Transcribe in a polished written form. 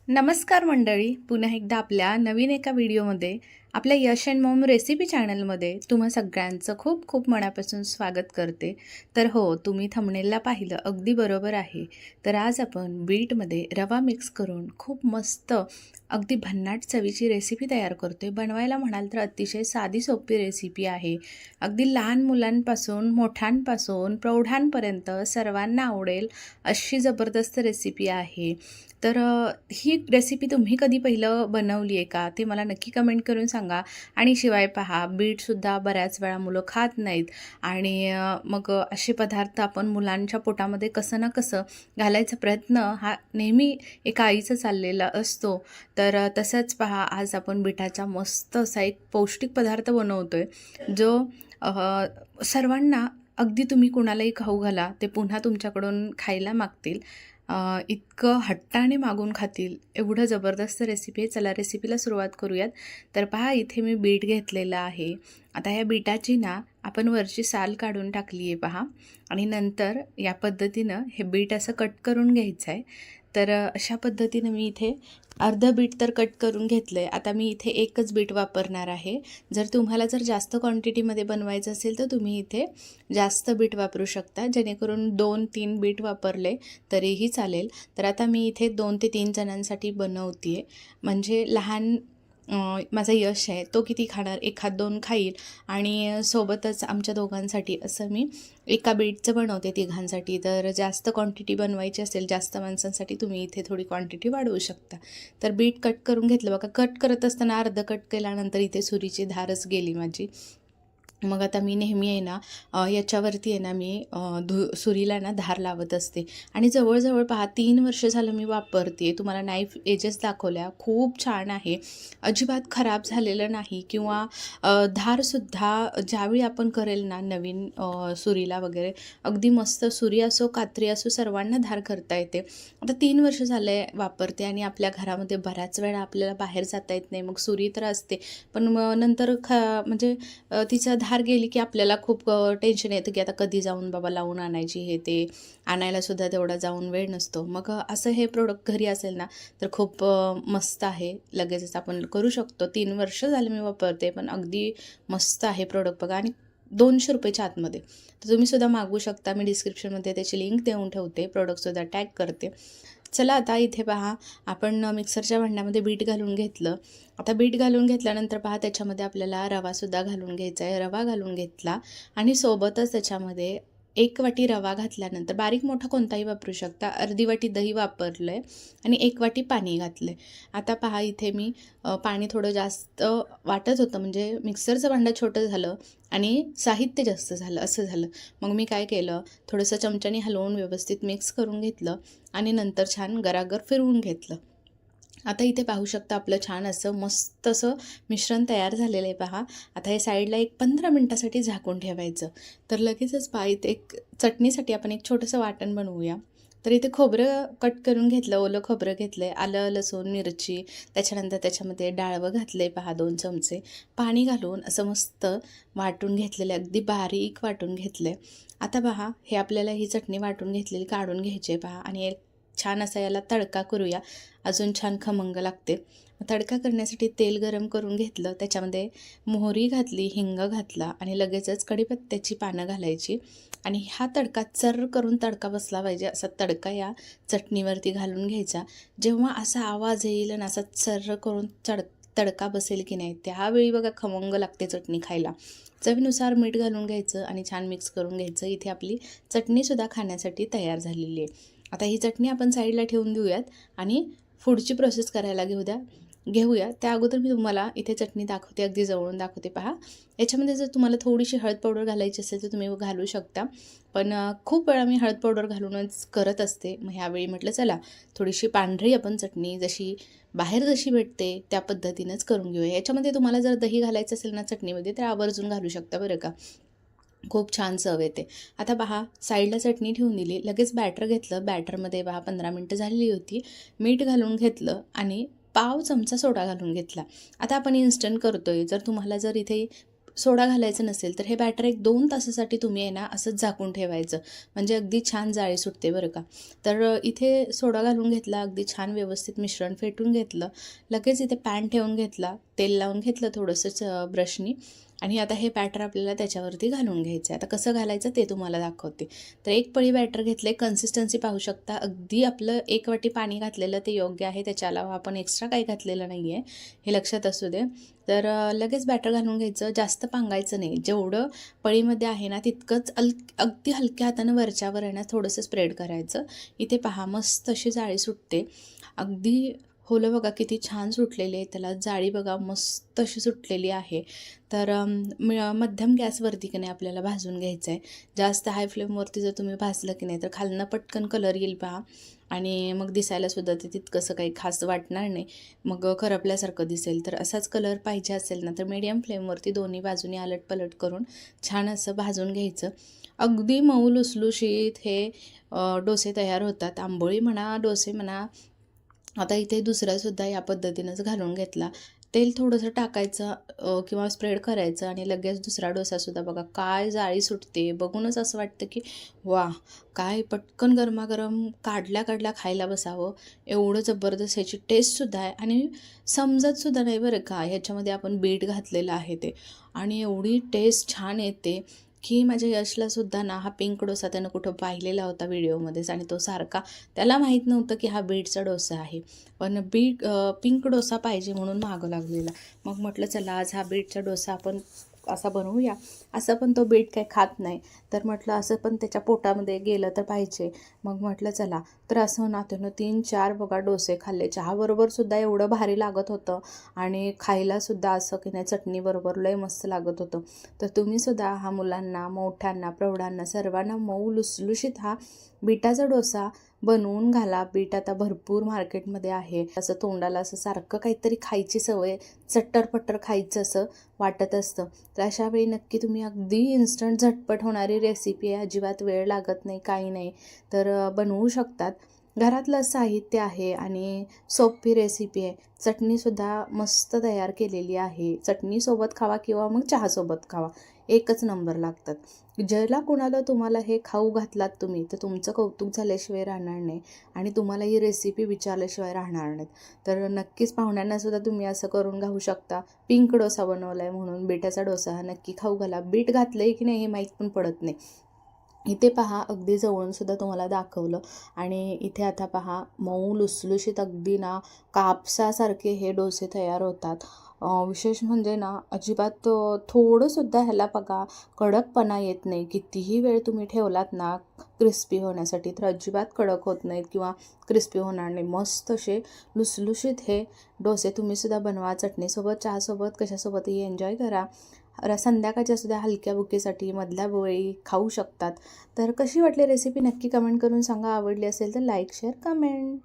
नमस्कार मंडळी, पुन्हा एकदा आपल्या नवीन एका व्हिडिओमध्ये आपल्या यश अँड मॉम रेसिपी चॅनलमध्ये तुम्हा सगळ्यांचं खूप खूप मनापासून स्वागत करते. तर हो, तुम्ही थंबनेलला पाहिलं अगदी बरोबर आहे. तर आज आपण बीटमध्ये रवा मिक्स करून खूप मस्त अगदी भन्नाट चवीची रेसिपी तयार करतोय. बनवायला म्हणाल तर अतिशय साधी सोपी रेसिपी आहे. अगदी लहान मुलांपासून मोठ्यांपासून प्रौढांपर्यंत सर्वांना आवडेल अशी जबरदस्त रेसिपी आहे. तर ही रेसिपी तुम्ही कधी पहिलं बनवली आहे का? ते मला नक्की कमेंट करून सांगा. आणि शिवाय पहा, बीटसुद्धा बऱ्याच वेळा मुलं खात नाहीत आणि मग असे पदार्थ आपण मुलांच्या पोटामध्ये कसं ना कसं घालायचा प्रयत्न हा नेहमी एका आईचा चाललेला असतो. तर तसंच पहा, आज आपण बीटाचा मस्त असा एक पौष्टिक पदार्थ बनवतोय, जो सर्वांना अगदी तुम्ही कुणालाही खाऊ घाला, ते पुन्हा तुमच्याकडून खायला मागतील. इतकं हट्टाने मागून खातील एवढं जबरदस्त रेसिपी आहे. चला रेसिपीला सुरुवात करूयात. तर पहा, इथे मी बीट घेतलेलं आहे. आता ह्या बीटाची ना आपण वरची साल काढून टाकली आहे पहा, आणि नंतर या पद्धतीनं हे बीट असं कट करून घ्यायचं आहे. तर अशा पद्धतीनं मी इथे अर्धं बीट तर कट करून घेतलं आहे. आता मी इथे एकच बीट वापरणार आहे. जर तुम्हाला जास्त क्वांटिटीमध्ये बनवायचं असेल तर तुम्ही इथे जास्त बीट वापरू शकता, जेणेकरून 2-3 बीट वापरले तरीही चालेल. तर आता मी इथे 2 ते 3 जणांसाठी बनवते आहे. म्हणजे लहान माझा यश आहे, तो किती खाणार, 1-2 खाईल, आणि सोबतच आमच्या दोघांसाठी असं मी एका बीटचं बनवते तिघांसाठी. तर जास्त क्वांटिटी बनवायची असेल, जास्त माणसांसाठी, तुम्ही इथे थोडी क्वांटिटी वाढवू शकता. तर बीट कट करून घेतलं बघा. कट करत असताना अर्धं कट केल्यानंतर इथे सुरीची धारच गेली माझी. मग आता मी नेहमी आहे ना, याच्यावरती आहे ना, मी सुरीला ना धार लावत असते. आणि जवळजवळ पहा 3 वर्ष झालं मी वापरते. तुम्हाला नाईफ एजेस दाखवल्या, खूप छान आहे, अजिबात खराब झालेलं नाही. किंवा धारसुद्धा ज्यावेळी आपण करेल ना नवीन सुरीला वगैरे, अगदी मस्त सुरी असो कात्री असो सर्वांना धार करता येते. आता 3 वर्ष झाले वापरते, आणि आपल्या घरामध्ये बऱ्याच वेळा आपल्याला बाहेर जाता येत नाही, मग सुरी तर असते, पण मग नंतर म्हणजे तिचा धार गेली की आपल्याला खूप टेन्शन येतं की आता कधी जाऊन बाबा लावून आणायची, हे ते आणायलासुद्धा तेवढा जाऊन वेळ नसतो. मग असं हे प्रोडक्ट घरी असेल ना तर खूप मस्त आहे, लगेचच आपण करू शकतो. 3 वर्ष झाले मी वापरते, पण अगदी मस्त आहे प्रोडक्ट बघा. आणि ₹200च्या आतमध्ये. तर तुम्हीसुद्धा मागवू शकता. मी डिस्क्रिप्शनमध्ये त्याची लिंक देऊन ठेवते, प्रोडक्टसुद्धा टॅग करते. चला आता इथे पहा, आपण मिक्सरच्या भांड्यामध्ये बीट घालून घेतलं. आता बीट घालून घेतल्यानंतर पहा, त्याच्यामध्ये आपल्याला रवासुद्धा घालून घ्यायचा आहे. रवा घालून घेतला, आणि सोबतच त्याच्यामध्ये 1 वाटी रवा घातल्यानंतर, बारीक मोठा कोणताही वापरू शकता, अर्धी वाटी दही वापरलं आहे, आणि 1 वाटी पाणी घातलं आहे. आता पहा, इथे मी पाणी थोडं जास्त वाटत होतं, म्हणजे मिक्सरचं भांडं छोटं झालं आणि साहित्य जास्त झालं, असं झालं. मग मी काय केलं, थोडंसं चमच्याने हलवून व्यवस्थित मिक्स करून घेतलं, आणि नंतर छान गरागर फिरवून घेतलं. आता इथे पाहू शकता आपलं छान असं मस्त असं मिश्रण तयार झालेलं आहे पहा. आता हे साईडला एक 15 मिनटासाठी झाकून ठेवायचं. तर लगेचच पहा, इथे एक चटणीसाठी आपण एक छोटंसं वाटण बनवूया. तर इथे खोबरं कट करून घेतलं, ओलं खोबरं घेतलं आहे, आलं लसूण मिरची, त्याच्यानंतर त्याच्यामध्ये डाळवं घातलं आहे पहा 2 चमचे, पाणी घालून असं मस्त वाटून घेतलेलं आहे, अगदी बारीक वाटून घेतलं आहे. आता पहा, हे आपल्याला ही चटणी वाटून घेतलेली काढून घ्यायची आहे पहा, आणि एक छान असा याला तडका करूया, अजून छान खमंग लागते. तडका करण्यासाठी तेल गरम करून घेतलं, त्याच्यामध्ये मोहरी घातली, हिंग घातला, आणि लगेचच कढीपत्त्याची पानं घालायची, आणि हा तडका चर्र करून तडका बसला पाहिजे असा तडका या चटणीवरती घालून घ्यायचा. जेव्हा असा आवाज येईल आणि असा चर्र करून तडका बसेल की नाही, त्यावेळी बघा खमंग लागते चटणी खायला. चवीनुसार मीठ घालून घ्यायचं आणि छान मिक्स करून घ्यायचं. इथे आपली चटणीसुद्धा खाण्यासाठी तयार झालेली आहे. आता ही चटणी आपण साईडला ठेवून देऊयात, आणि पुढची प्रोसेस करायला घेऊया. त्या अगोदर मी तुम्हाला इथे चटणी दाखवते, अगदी जवळून दाखवते पहा. याच्यामध्ये जर तुम्हाला थोडीशी हळद पावडर घालायची असेल तर तुम्ही घालू शकता, पण खूप वेळा मी हळद पावडर घालूनच करत असते. मग ह्यावेळी म्हटलं चला थोडीशी पांढरी आपण चटणी जशी बाहेर जशी भेटते त्या पद्धतीनंच करून घेऊया. याच्यामध्ये तुम्हाला जर दही घालायचं असेल ना चटणीमध्ये, तर आवर्जून घालू शकता बरं का, खूप छान चव येते. आता पहा, साईडला चटणी ठेवून दिली, लगेच बॅटर घेतलं. बॅटरमध्ये पहा 15 मिनटं झालेली होती. मीठ घालून घेतलं, आणि पाव चमचा सोडा घालून घेतला. आता आपण इन्स्टंट करतोय, जर तुम्हाला इथे सोडा घालायचं नसेल तर हे बॅटर एक 2 तासासाठी तुम्ही आहे ना असंच झाकून ठेवायचं, म्हणजे अगदी छान जाळी सुटते बरं का. तर इथे सोडा घालून घेतला, अगदी छान व्यवस्थित मिश्रण फेटून घेतलं. लगेच इथे पॅन ठेवून घेतला, तेल लावून घेतलं थोडंसं ब्रशनी आणि आता हे बॅटर आपल्याला त्याच्यावरती घालून घ्यायचं आहे. आता कसं घालायचं ते तुम्हाला दाखवते. तर एक पळी बॅटर घेतले, कन्सिस्टन्सी पाहू शकता. अगदी आपलं 1 वाटी पाणी घातलेलं ते योग्य आहे, त्याच्या अलावा आपण एक्स्ट्रा काही घातलेलं नाही आहे, हे लक्षात असू दे. तर लगेच बॅटर घालून घ्यायचं, जास्त पांगायचं नाही. जेवढं पळीमध्ये आहे ना तितकंच अगदी हलक्या हातानं वरच्यावर आहे ना थोडंसं स्प्रेड करायचं. इथे पहा मस्त अशी जाळी सुटते. अगदी होलं बघा किती छान सुटलेली आहे, त्याला जाळी बघा मस्त अशी सुटलेली आहे. तर मध्यम गॅसवरती की नाही आपल्याला भाजून घ्यायचं आहे. जास्त हाय फ्लेमवरती जर तुम्ही भाजलं की नाही तर खालनं पटकन कलर येईल पहा आणि मग दिसायलासुद्धा ते तितकंसं काही खास वाटणार नाही, मग करपल्यासारखं दिसेल. तर असाच कलर पाहिजे असेल ना तर मीडियम फ्लेमवरती दोन्ही बाजूनी आलटपलट करून छान असं भाजून घ्यायचं. अगदी मऊ लुसलुशीत हे डोसे तयार होतात. आंबोळी म्हणा, डोसे म्हणा. आता इथे दुसरासुद्धा या पद्धतीनंच घालून घेतला. तेल थोडंसं टाकायचं किंवा स्प्रेड करायचं आणि लगेच दुसरा डोसासुद्धा बघा काय जाळी सुटते. बघूनच असं वाटतं की वाह! काय पटकन गरमागरम काढल्या खायला बसावं, एवढं जबरदस्त ह्याची टेस्टसुद्धा आहे आणि समजतसुद्धा नाही बरं का ह्याच्यामध्ये आपण बीट घातलेलं आहे ते, आणि एवढी टेस्ट छान येते की माझ्या यशलासुद्धा ना हा पिंक डोसा त्यानं कुठं पाहिलेला होता व्हिडिओमध्येच आणि तो सारखा, त्याला माहीत नव्हतं की हा बीटचा डोसा आहे, पण पिंक डोसा पाहिजे म्हणून मागं लागलेला. मग म्हटलं चला आज हा बीटचा डोसा आपण असा बनवूया. असं पण तो बीट काही खात नाही, तर म्हटलं असं पण त्याच्या पोटामध्ये गेलं तर पाहिजे. मग म्हटलं चला, तर असं ना त्यानं 3-4 बघा डोसे खाल्ले. चहाबरोबरसुद्धा एवढं भारी लागत होतं आणि खायलासुद्धा असं की नाही चटणीबरोबर लय मस्त लागत होतं. तर तुम्हीसुद्धा हा मुलांना, मोठ्यांना, प्रौढांना सर्वांना मऊ लुसलुशीत हा बीटाचा डोसा बनवून घाला. बीट आता भरपूर मार्केटमध्ये आहे. असं तोंडाला असं सारखं काहीतरी खायची सवय, चट्टरपट्टर खायचं असं वाटत असतं. तर अशा वेळी नक्की तुम्ही अगदी इन्स्टंट झटपट होणारी रेसिपी आहे, अजिबात वेळ लागत नाही, काही नाही, तर बनवू शकतात. घरातलं साहित्य आहे आणि सोपी रेसिपी आहे. चटणीसुद्धा मस्त तयार केलेली आहे. चटणीसोबत खावा किंवा मग चहासोबत खावा, एकच नंबर लागतात. ज्याला कुणाला तुम्हाला हे खाऊ घातलात तुम्ही तर तुमचं कौतुक झाल्याशिवाय राहणार नाही आणि तुम्हाला ही रेसिपी विचारल्याशिवाय राहणार नाहीत. तर नक्कीच पाहुण्यांनासुद्धा तुम्ही असं करून घालू शकता. पिंक डोसा बनवला आहे म्हणून बीटाचा डोसा हा नक्की खाऊ घाला. बीट घातलं आहे की नाही हे माहीत पण पडत नाही. इथे पहा अगदी जवळूनसुद्धा तुम्हाला दाखवलं आणि इथे आता पहा मऊ लुसलुशीत अगदी ना कापसासारखे हे डोसे तयार होतात. विशेष म्हणजे ना अजिबात थोडंसुद्धा ह्याला बघा कडकपणा येत नाही. कितीही वेळ तुम्ही ठेवलात ना क्रिस्पी होण्यासाठी तर अजिबात कडक होत नाहीत किंवा क्रिस्पी होणार नाही. मस्त असे लुसलुशीत हे डोसे तुम्हीसुद्धा बनवा. चटणीसोबत, चहासोबत, कशासोबतही एन्जॉय करा. संध्याकाळच्या सुद्धा हलक्या बुकेसाठी मधल्या वेळी खाऊ शकतात. तर कशी वाटली रेसिपी नक्की कमेंट करून सांगा. आवडली असेल तर लाईक, शेअर, कमेंट.